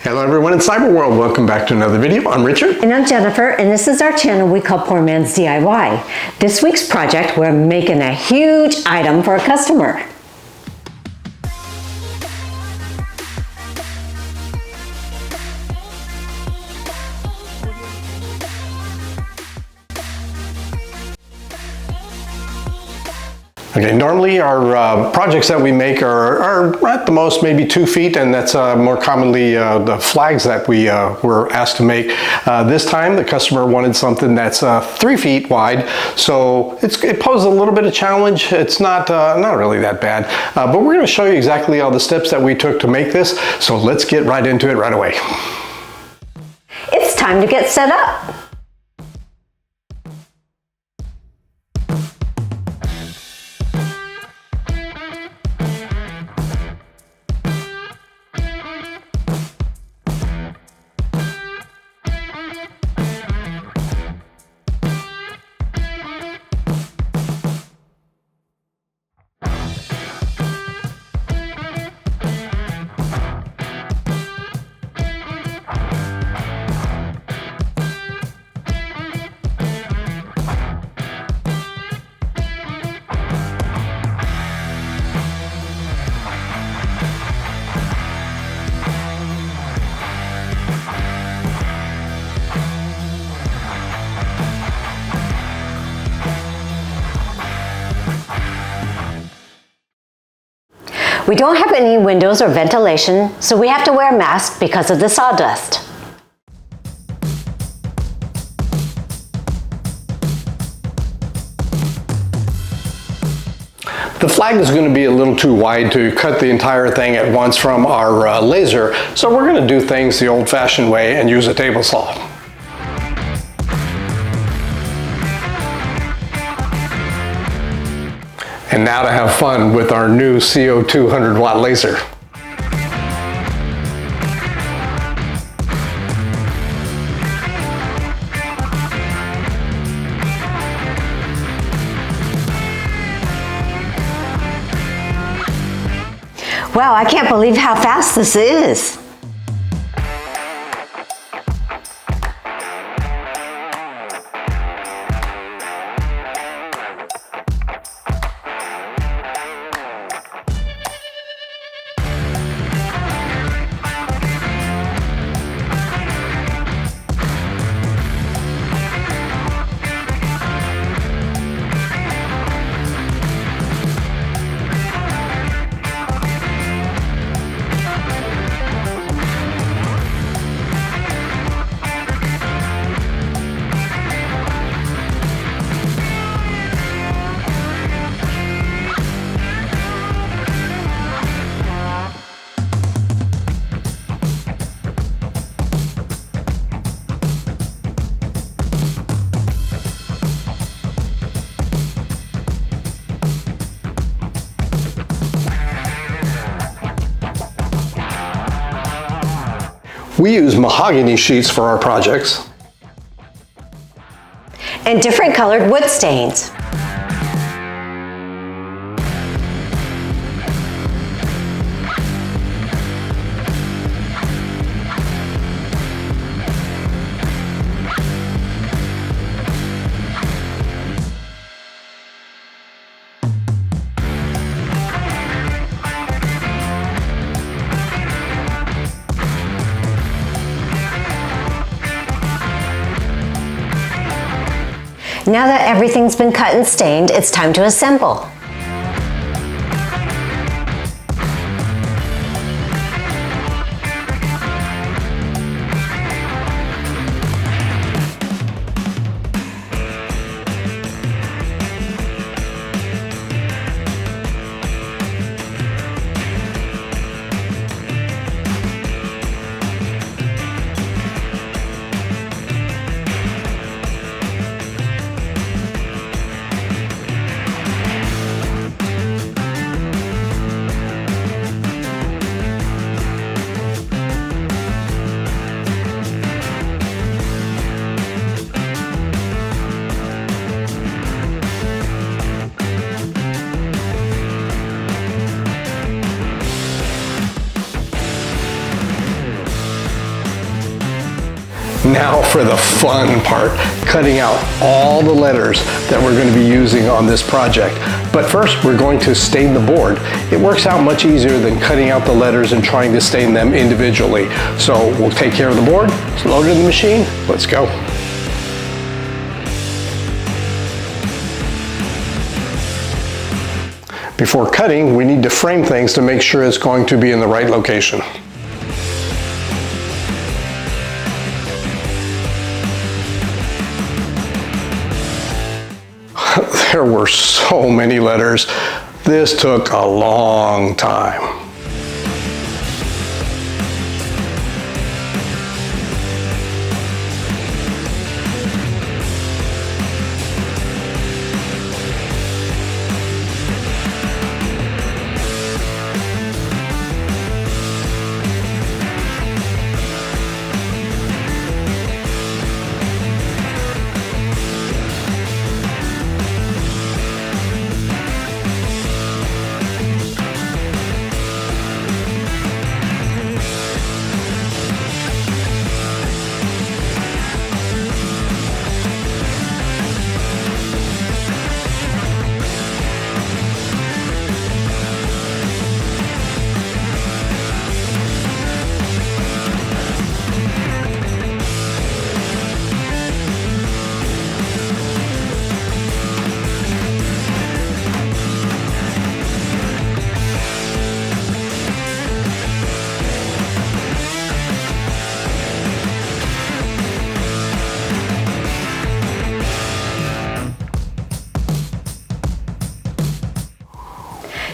Hello everyone in Cyber World, welcome back to another video. I'm Richard. And I'm Jennifer, and this is our channel we call Poor Man's DIY. This week's project, we're making a huge item for a customer. Okay, normally our projects that we make are at the most maybe 2 feet, and that's more commonly the flags that we were asked to make. This time the customer wanted something that's 3 feet wide, so it poses a little bit of challenge. It's not really that bad, but we're going to show you exactly all the steps that we took to make this, so let's get right into it right away. It's time to get set up. We don't have any windows or ventilation, so we have to wear a mask because of the sawdust. The flag is going to be a little too wide to cut the entire thing at once from our laser, so we're going to do things the old-fashioned way and use a table saw. And now to have fun with our new CO2 100-watt laser. Wow, I can't believe how fast this is. We use mahogany sheets for our projects. And different colored wood stains. Now that everything's been cut and stained, it's time to assemble. Now for the fun part, cutting out all the letters that we're going to be using on this project. But first, we're going to stain the board. It works out much easier than cutting out the letters and trying to stain them individually. So we'll take care of the board, it's loaded in the machine, let's go. Before cutting, we need to frame things to make sure it's going to be in the right location. There were so many letters. This took a long time.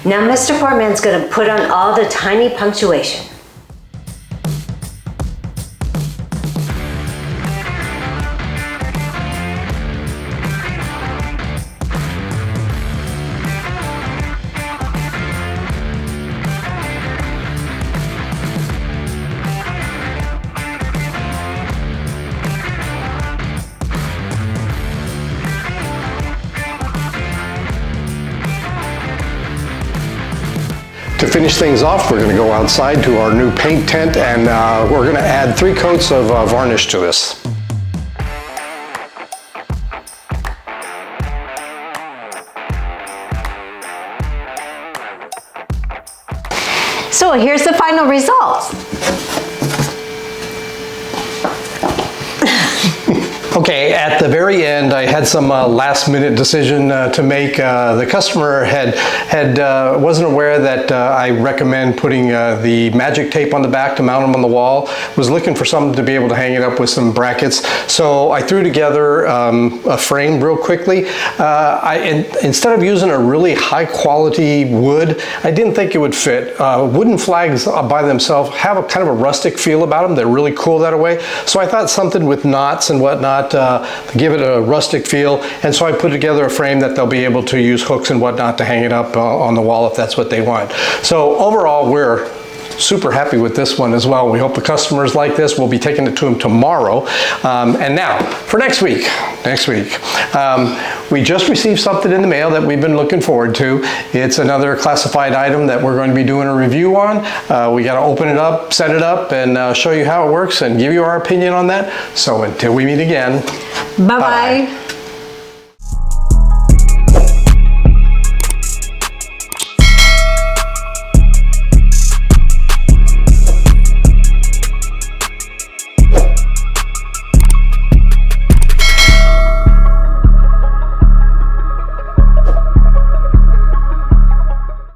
Now Mr. Portman's going to put on all the tiny punctuation. To finish things off, we're going to go outside to our new paint tent, and we're going to add 3 coats of varnish to this. So here's the final result. Okay, at the very end, I had some last-minute decision to make. The customer wasn't aware that I recommend putting the magic tape on the back to mount them on the wall. Was looking for something to be able to hang it up with some brackets. So I threw together a frame real quickly. Instead of using a really high-quality wood, I didn't think it would fit. Wooden flags by themselves have a kind of a rustic feel about them. They're really cool that way. So I thought something with knots and whatnot to give it a rustic feel, and so I put together a frame that they'll be able to use hooks and whatnot to hang it up on the wall if that's what they want. So overall, we're super happy with this one as well. We hope the customers like this. We'll be taking it to them tomorrow. And now for next week, we just received something in the mail that we've been looking forward to. It's another classified item that we're going to be doing a review on. We got to open it up, set it up, and show you how it works and give you our opinion on that. So until we meet again, Bye-bye.